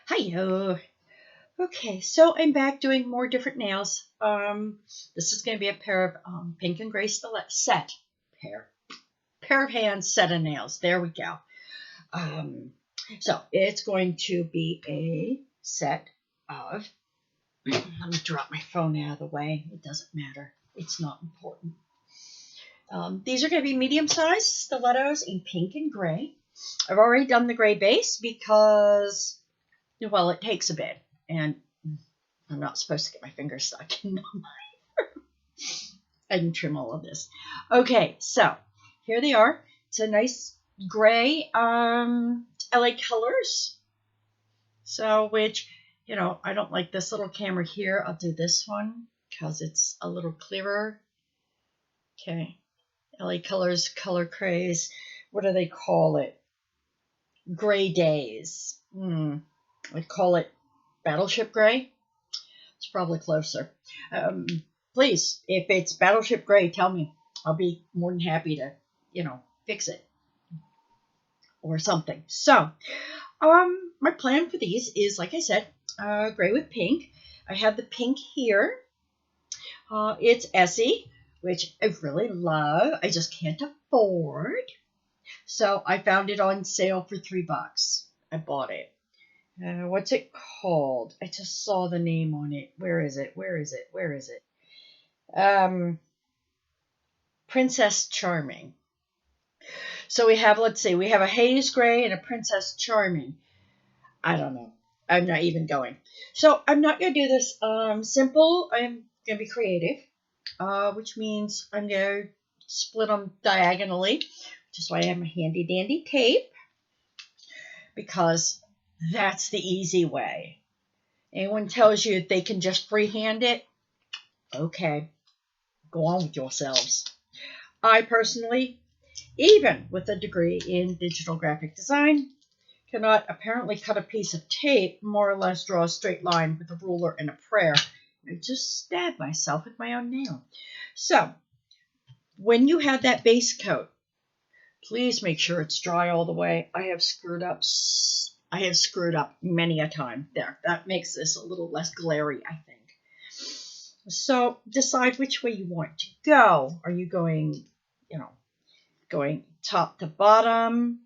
Hiyo. Okay, so I'm back doing more different nails. This is going to be a pair of pink and gray stiletto set pair of hands set of nails. There we go. So it's going to be a set of. Let me drop my phone out of the way. It doesn't matter. It's not important. These are going to be medium-sized stilettos in pink and gray. I've already done the gray base because, well, it takes a bit, and I'm not supposed to get my fingers stuck in my. I can trim all of this. Okay, so here they are. It's a nice gray LA colors. So, which, I don't like this little camera here. I'll do this one because it's a little clearer. Okay. LA colors, color craze. What do they call it? Gray days. I call it Battleship Gray. It's probably closer. Please, if it's Battleship Gray, tell me. I'll be more than happy to, fix it or something. So, my plan for these is, like I said, gray with pink. I have the pink here. It's Essie, which I really love. I just can't afford. So I found it on sale for $3. I bought it. What's it called? I just saw the name on it. Where is it? Princess Charming. So we have a haze gray and a Princess Charming. I don't know. I'm not even going. So I'm not going to do this simple. I'm going to be creative, which means I'm going to split them diagonally, which is why I have my handy dandy tape, because that's the easy way. Anyone tells you they can just freehand it, okay, go on with yourselves. I personally, even with a degree in digital graphic design, cannot apparently cut a piece of tape, more or less draw a straight line with a ruler and a prayer. I just stab myself with my own nail. So, when you have that base coat, please make sure it's dry all the way. I have screwed up many a time. There, that makes this a little less glary, I think. So decide which way you want to go. Are you going, going top to bottom?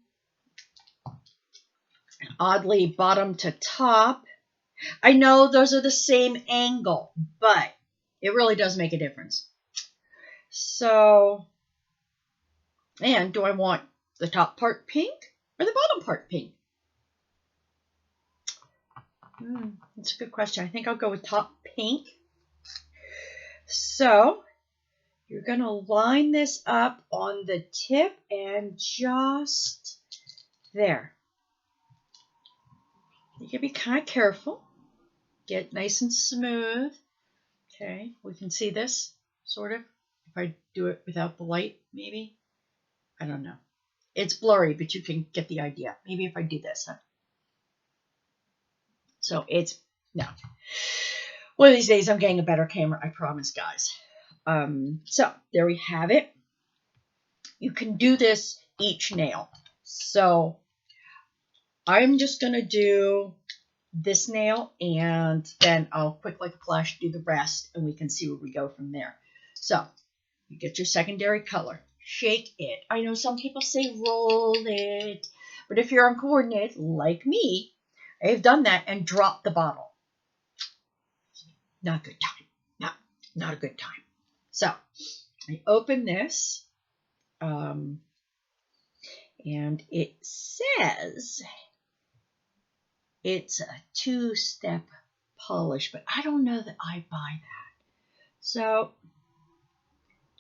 Oddly, bottom to top. I know those are the same angle, but it really does make a difference. So, and do I want the top part pink or the bottom part pink? That's a good question. I think I'll go with top pink. So, you're going to line this up on the tip and just there. You can be kind of careful. Get nice and smooth. Okay, we can see this, sort of. If I do it without the light, maybe. I don't know. It's blurry, but you can get the idea. Maybe if I do this. Huh? So no. One of these days I'm getting a better camera, I promise, guys. So there we have it. You can do this each nail. So I'm just going to do this nail, and then I'll quick like a flash do the rest, and we can see where we go from there. So you get your secondary color. Shake it. I know some people say roll it, but if you're uncoordinated like me, I've done that and dropped the bottle. Not a good time. Not a good time. So I open this, and it says it's a 2-step polish, but I don't know that I buy that. So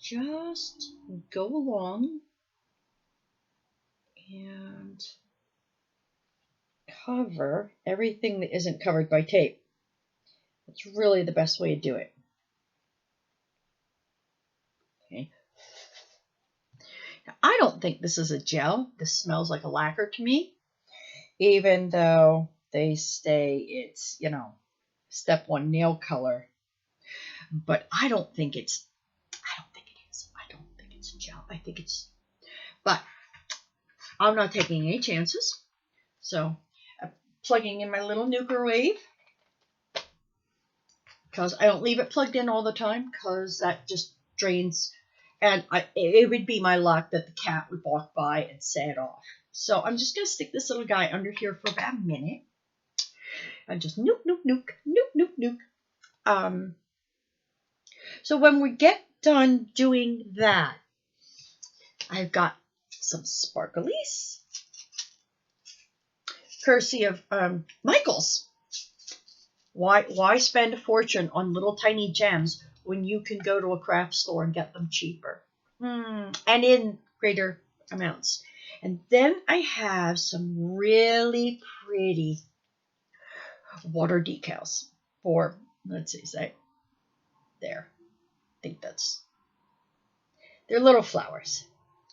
just go along and cover everything that isn't covered by tape. That's really the best way to do it. Okay. Now, I don't think this is a gel. This smells like a lacquer to me, even though they say it's, step 1 nail color. But I don't think it is. I don't think it's a gel. I think it's, but I'm not taking any chances. So plugging in my little microwave, because I don't leave it plugged in all the time, because that just drains. And it would be my luck that the cat would walk by and set it off. So I'm just going to stick this little guy under here for about a minute. And just nuke, nuke, nuke, nuke, nuke, nuke. So when we get done doing that, I've got some sparklies, courtesy of Michael's. Why spend a fortune on little tiny gems when you can go to a craft store and get them cheaper? And in greater amounts. And then I have some really pretty water decals for, let's see, say, there. I think they're little flowers.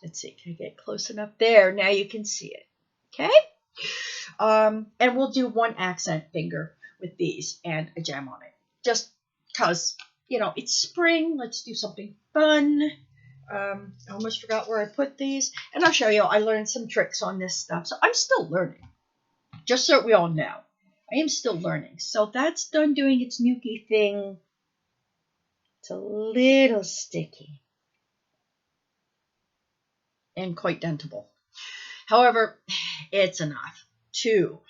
Let's see, can I get close enough? There, now you can see it. Okay? And we'll do one accent finger with these and a gem on it. Just because, it's spring. Let's do something fun. I almost forgot where I put these. And I'll show you, I learned some tricks on this stuff. So I'm still learning. Just so we all know. I am still learning. So that's done doing its nuky thing. It's a little sticky. And quite dentable. However, it's enough to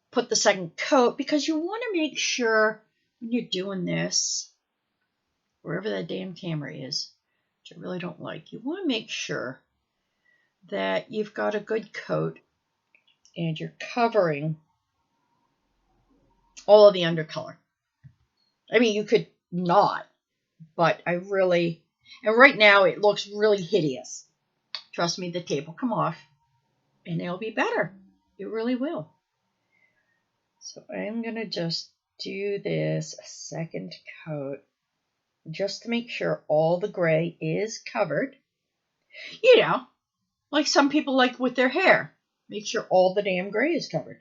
put the second coat, because you want to make sure when you're doing this, wherever that damn camera is, which I really don't like, you want to make sure that you've got a good coat and you're covering all of the undercolor. I mean, you could not, but and right now it looks really hideous. Trust me, the tape will come off and it'll be better. It really will. So I'm going to just do this a second coat just to make sure all the gray is covered. Like some people like with their hair. Make sure all the damn gray is covered.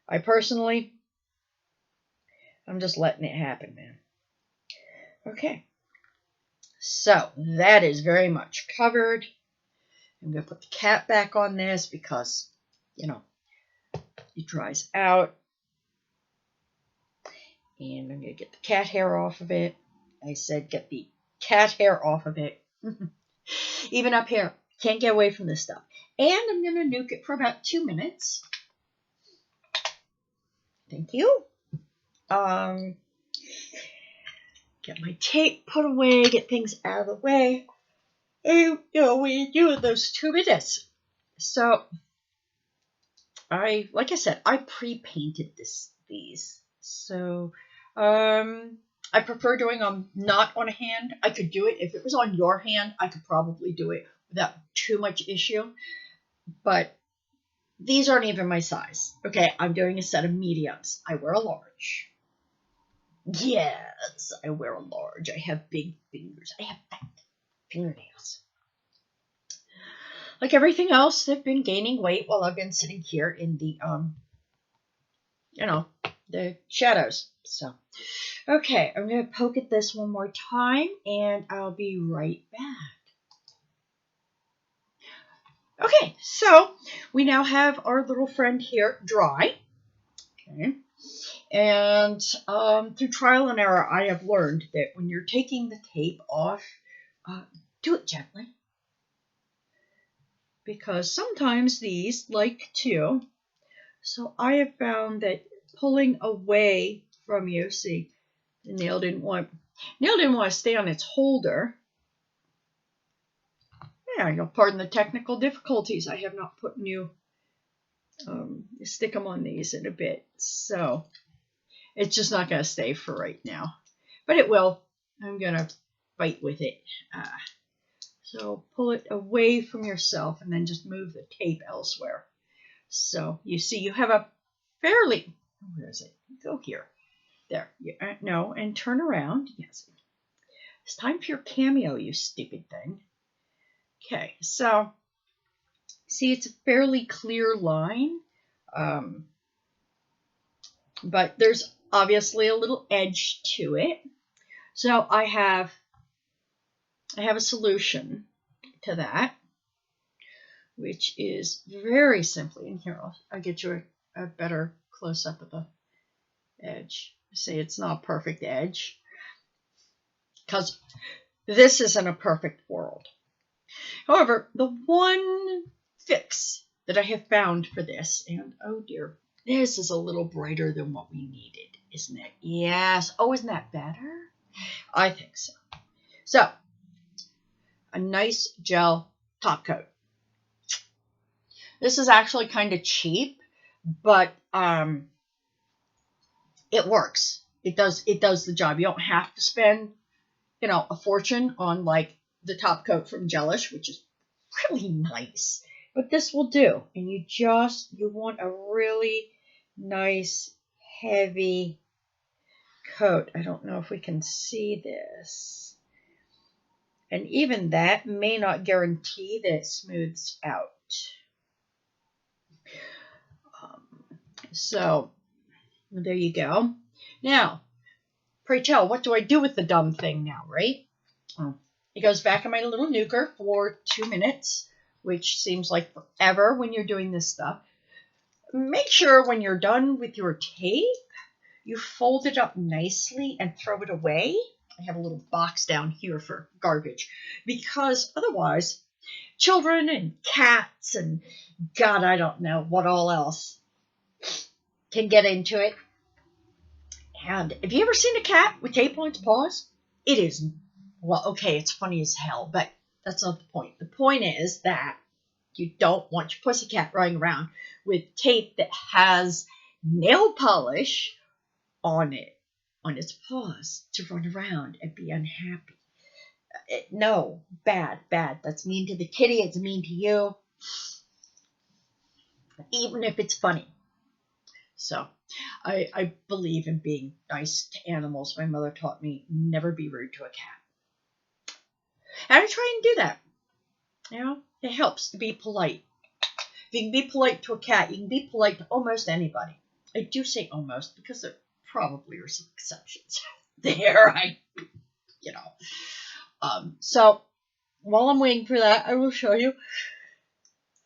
I personally, I'm just letting it happen, man. Okay. So that is very much covered. I'm going to put the cat back on this because, it dries out. And I'm going to get the cat hair off of it. I said get the cat hair off of it. Even up here, can't get away from this stuff. And I'm going to nuke it for about 2 minutes. Thank you. Get my tape put away, get things out of the way. And, when you do those 2 minutes. So, like I said, I pre-painted these. So, I prefer doing them not on a hand. I could do it. If it was on your hand, I could probably do it without too much issue. But these aren't even my size. Okay, I'm doing a set of mediums. I wear a large. Yes, I wear a large. I have big fingers. I have fat fingernails. Like everything else, they've been gaining weight while I've been sitting here in the, the shadows. So, okay, I'm going to poke at this one more time, and I'll be right back. Okay, so we now have our little friend here dry. Okay. And through trial and error, I have learned that when you're taking the tape off, do it gently. Because sometimes these like to. So I have found that pulling away from you, see, the nail didn't want to stay on its holder. Yeah, pardon the technical difficulties. I have not put new stick them on these in a bit. So it's just not going to stay for right now. But it will. I'm going to fight with it. So pull it away from yourself and then just move the tape elsewhere. So you see you have a fairly, where is it? Go here. There. No, and turn around. Yes. It's time for your cameo, you stupid thing. Okay, so see it's a fairly clear line. But there's obviously a little edge to it. So I have a solution to that. which is very simply, and here I'll get you a better close-up of the edge. See, it's not a perfect edge, because this isn't a perfect world. However, the one fix that I have found for this, and oh dear, this is a little brighter than what we needed, isn't it? Yes. Oh, isn't that better? I think so. So, a nice gel top coat. This is actually kind of cheap, but it works. It does the job. You don't have to spend, a fortune on like the top coat from Gelish, which is really nice. But this will do. And you want a really nice, heavy coat. I don't know if we can see this. And even that may not guarantee that it smooths out. So, there you go. Now, pray tell, what do I do with the dumb thing now, right? It goes back in my little nuker for 2 minutes, which seems like forever when you're doing this stuff. Make sure when you're done with your tape, you fold it up nicely and throw it away. I have a little box down here for garbage, because otherwise children and cats and God, I don't know what all else can get into it. And have you ever seen a cat with tape on its paws? It is, well, okay, it's funny as hell, but that's not the point. The point is that you don't want your pussycat running around with tape that has nail polish on it, on its paws, to run around and be unhappy. No, bad. That's mean to the kitty. It's mean to you, even if it's funny. So, I believe in being nice to animals. My mother taught me never be rude to a cat. And I try and do that. It helps to be polite. If you can be polite to a cat, you can be polite to almost anybody. I do say almost because there probably are some exceptions there. So while I'm waiting for that, I will show you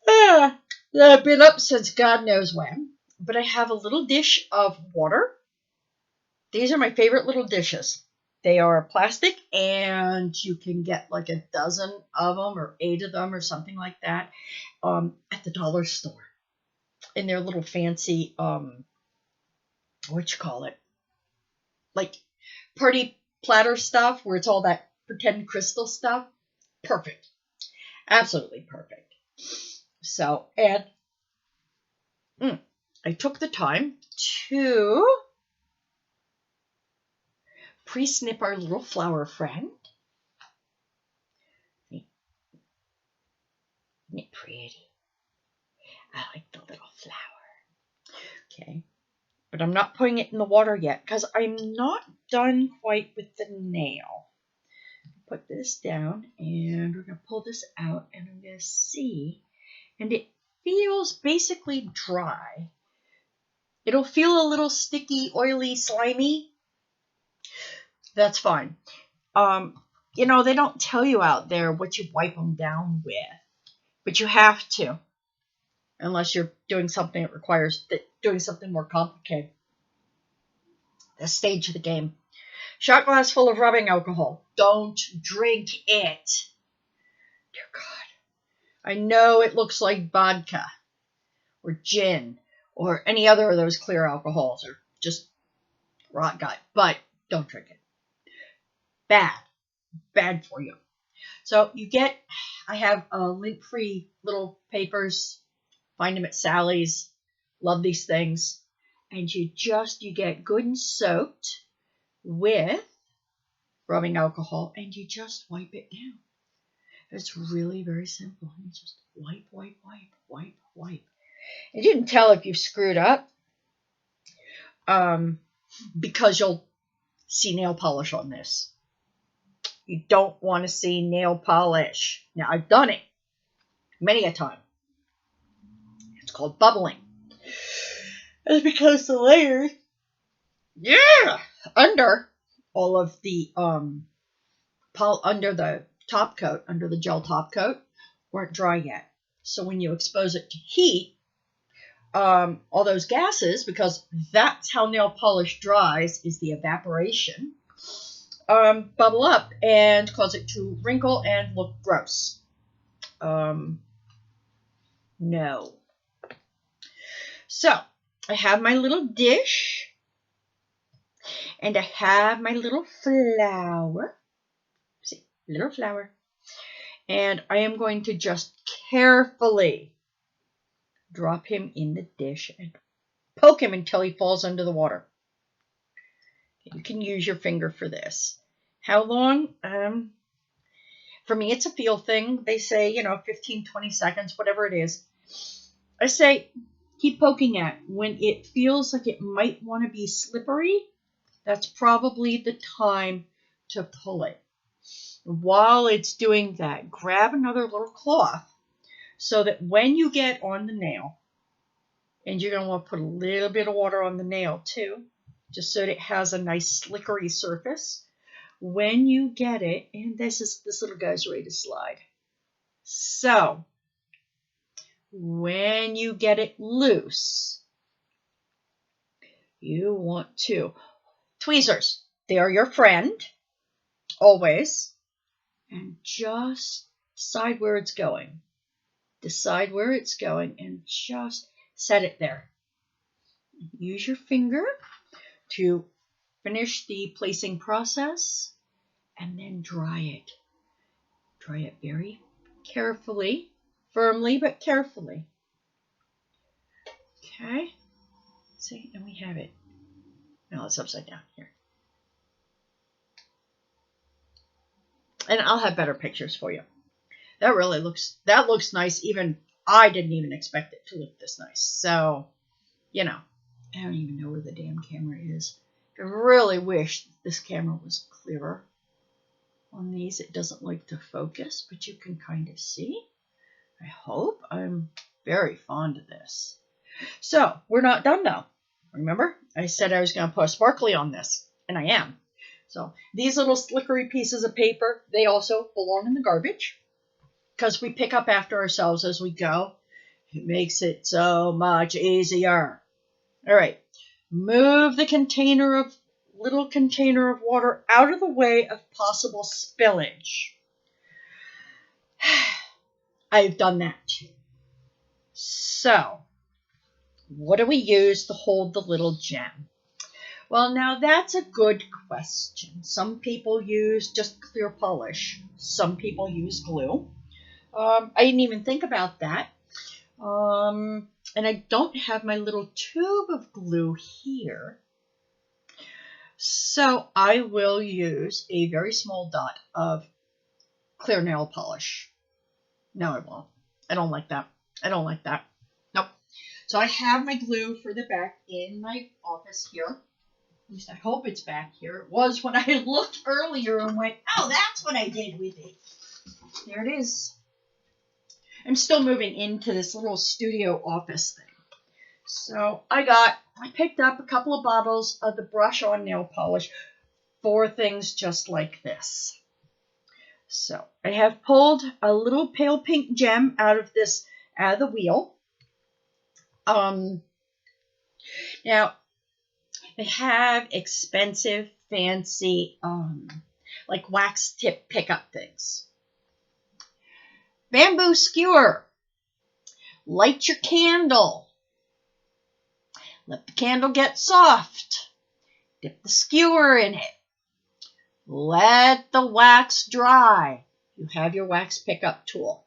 that I've been up since God knows when. But I have a little dish of water. These are my favorite little dishes. They are plastic, and you can get like a dozen of them or 8 of them or something like that at the dollar store. In their little fancy, like party platter stuff where it's all that pretend crystal stuff. Perfect. Absolutely perfect. So, and I took the time to pre-snip our little flower friend. Isn't it pretty? I like the little flower. Okay. But I'm not putting it in the water yet because I'm not done quite with the nail. Put this down, and we're going to pull this out, and I'm going to see. And it feels basically dry. It'll feel a little sticky, oily, slimy. That's fine. They don't tell you out there what you wipe them down with, but you have to, unless you're doing something that requires doing something more complicated. The stage of the game. Shot glass full of rubbing alcohol. Don't drink it. Dear God. I know it looks like vodka or gin or any other of those clear alcohols or just rot gut, but don't drink it. Bad for you. So I have lint-free little papers. Find them at Sally's. Love these things. And you get good and soaked with rubbing alcohol, and you just wipe it down. It's really very simple. You just wipe. And you can tell if you've screwed up because you'll see nail polish on this. You don't want to see nail polish. Now, I've done it many a time. It's called bubbling. It's because the layers, under all of the under the top coat, under the gel top coat, weren't dry yet. So when you expose it to heat, all those gases, because that's how nail polish dries, is the evaporation, bubble up and cause it to wrinkle and look gross. No. So I have my little dish, and I have my little flower. See, little flower. And I am going to just carefully drop him in the dish and poke him until he falls under the water. You can use your finger for this. How long? For me, it's a feel thing. They say, 15, 20 seconds, whatever it is. I say keep poking at. When it feels like it might want to be slippery, that's probably the time to pull it. While it's doing that, grab another little cloth so that when you get on the nail, and you're going to want to put a little bit of water on the nail too, just so that it has a nice slickery surface. When you get it, and this little guy's ready to slide. So, when you get it loose, you want to, tweezers, they are your friend, always, and just decide where it's going. Decide where it's going and just set it there. Use your finger to finish the placing process and then dry it. Dry it very carefully, firmly but carefully. Okay, see, and we have it. Now it's upside down here. And I'll have better pictures for you. That looks nice. Even I didn't even expect it to look this nice. So, I don't even know where the damn camera is. I really wish this camera was clearer. On these, it doesn't like to focus, but you can kind of see. I hope. I'm very fond of this. So, we're not done though. Remember, I said I was going to put a sparkly on this, and I am. So, these little slickery pieces of paper, they also belong in the garbage, because we pick up after ourselves as we go. It makes it so much easier. All right, move the little container of water out of the way of possible spillage. I've done that too. So, what do we use to hold the little gem? Well, now that's a good question. Some people use just clear polish. Some people use glue. I didn't even think about that. And I don't have my little tube of glue here. So I will use a very small dot of clear nail polish. No, I won't. I don't like that. Nope. So I have my glue for the back in my office here. At least I hope it's back here. It was when I looked earlier and went, oh, that's what I did with it. There it is. I'm still moving into this little studio office thing. So I picked up a couple of bottles of the brush-on nail polish for things just like this. So I have pulled a little pale pink gem out of the wheel. Now they have expensive, fancy, like wax tip pickup things. Bamboo skewer. Light your candle. Let the candle get soft. Dip the skewer in it. Let the wax dry. You have your wax pickup tool.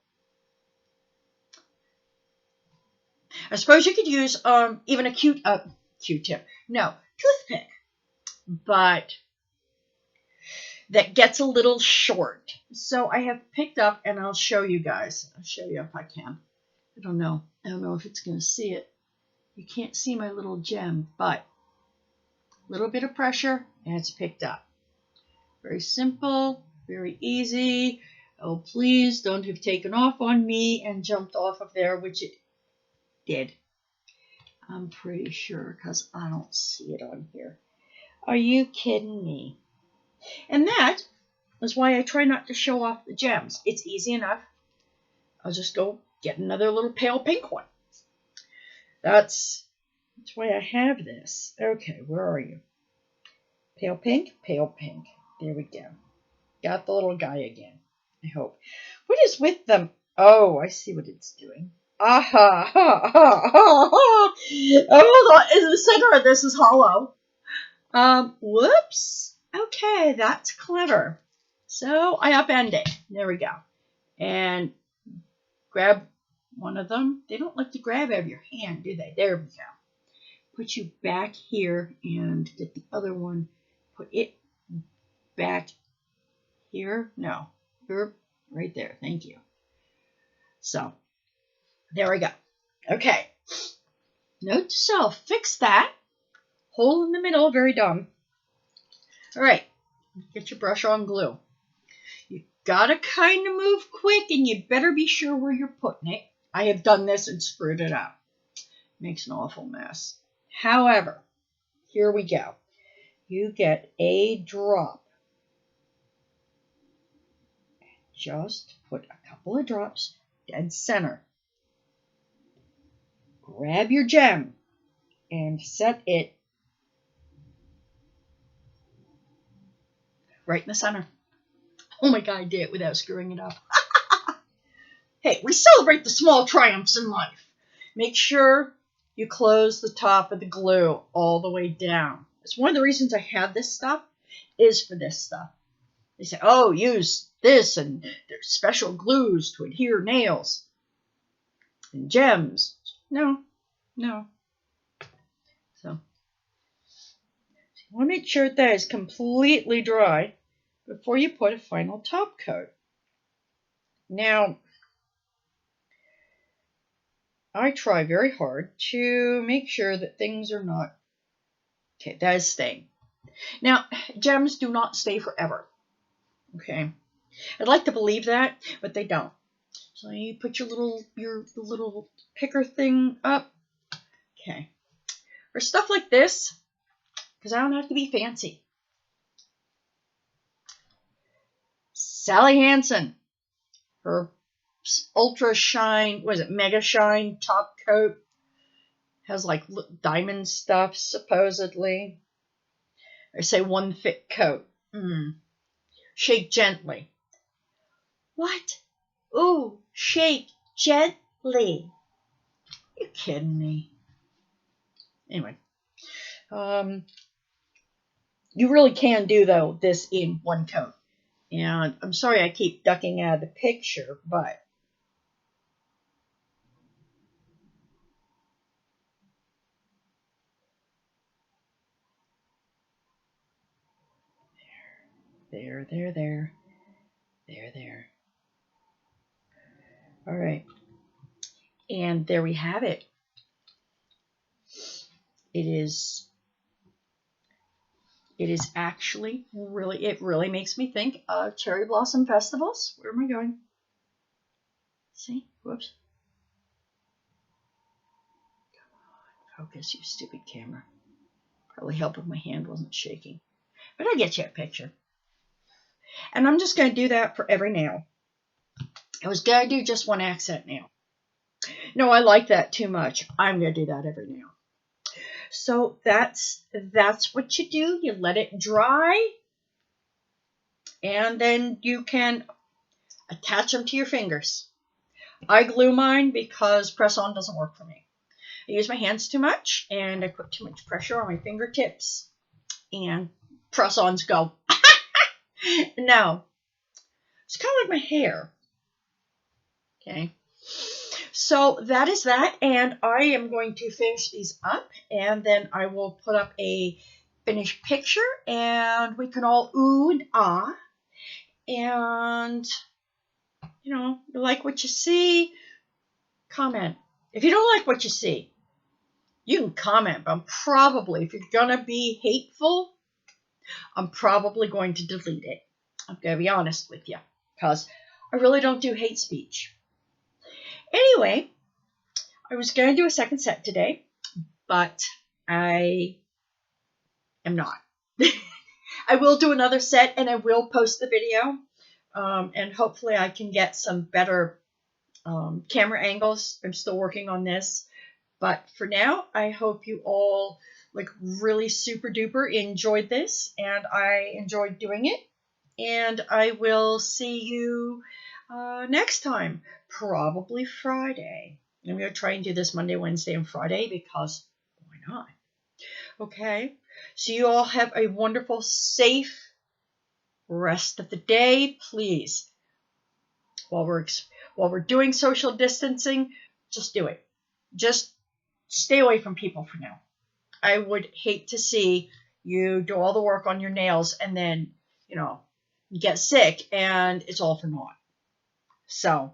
I suppose you could use even a Q-tip. No, toothpick. But that gets a little short. So I have picked up, and I'll show you guys. I'll show you if I can. I don't know if it's going to see it. You can't see my little gem, but a little bit of pressure, and it's picked up. Very simple, very easy. Oh, please don't have taken off on me and jumped off of there, which it did. I'm pretty sure, because I don't see it on here. Are you kidding me? And that is why I try not to show off the gems. It's easy enough. I'll just go get another little pale pink one. That's why I have this. Okay, where are you? Pale pink, pale pink. There we go. Got the little guy again, I hope. What is with them? Oh, I see what it's doing. Aha! Ha, ha, ha, ha. Oh, in the center of this is hollow. Whoops. Okay, that's clever. So I upend it. There we go. And grab one of them. They don't like to grab out of your hand, do they? There we go. Put you back here and get the other one. Put it back here. No, you're right there. Thank you. So there we go. Okay. Note to self, fix that. Hole in the middle, very dumb. All right, get your brush on glue. You gotta kind of move quick, and you better be sure where you're putting it. I have done this and screwed it up. Makes an awful mess. However, here we go. You get a drop. Just put a couple of drops dead center. Grab your gem and set it right in the center. Oh my God, I did it without screwing it up. Hey, we celebrate the small triumphs in life. Make sure you close the top of the glue all the way down. It's one of the reasons I have this stuff is for this stuff. They say, oh, use this, and there's special glues to adhere nails and gems. No. So you want to make sure that is completely dry before you put a final top coat. Now, I try very hard to make sure that things are not... Okay, that is staying. Now, gems do not stay forever. Okay. I'd like to believe that, but they don't. So you put your little picker thing up. Okay. For stuff like this, because I don't have to be fancy. Sally Hansen, her ultra shine, what is it, mega shine top coat, has like diamond stuff supposedly. I say one thick coat. Shake gently. What? Ooh, shake gently. You kidding me? Anyway, you really can do though this in one coat. And I'm sorry I keep ducking out of the picture, but there. All right. And there we have it. It is actually really, it really makes me think of cherry blossom festivals. Where am I going? See? Whoops. Come on, focus, you stupid camera. Probably help if my hand wasn't shaking. But I get you a picture. And I'm just going to do that for every nail. I was going to do just one accent nail. No, I like that too much. I'm going to do that every nail. So that's what you do. You let it dry. And then you can attach them to your fingers. I glue mine because press-on doesn't work for me. I use my hands too much, and I put too much pressure on my fingertips, and press-ons go. No. It's kind of like my hair. Okay. So that is that, and I am going to finish these up, and then I will put up a finished picture, and we can all ooh and ah. And, you know, you like what you see, comment. If you don't like what you see, you can comment, but I'm probably, if you're going to be hateful, I'm probably going to delete it. I'm going to be honest with you, because I really don't do hate speech. Anyway, I was going to do a second set today, but I am not. I will do another set, and I will post the video, and hopefully I can get some better camera angles. I'm still working on this. But for now, I hope you all like really super duper enjoyed this, and I enjoyed doing it. And I will see you next time, probably Friday. I'm going to try and do this Monday, Wednesday, and Friday because why not? Okay. So you all have a wonderful, safe rest of the day, please. While we're doing social distancing, just do it. Just stay away from people for now. I would hate to see you do all the work on your nails and then, you get sick and it's all for naught. So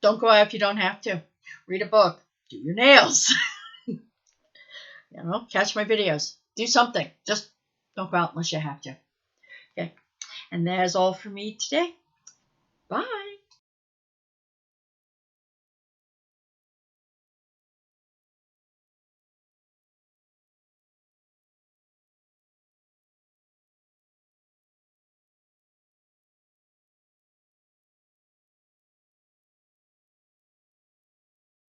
don't go out if you don't have to. Read a book. Do your nails. Catch my videos. Do something. Just don't go out unless you have to. Okay. And that is all for me today. Bye.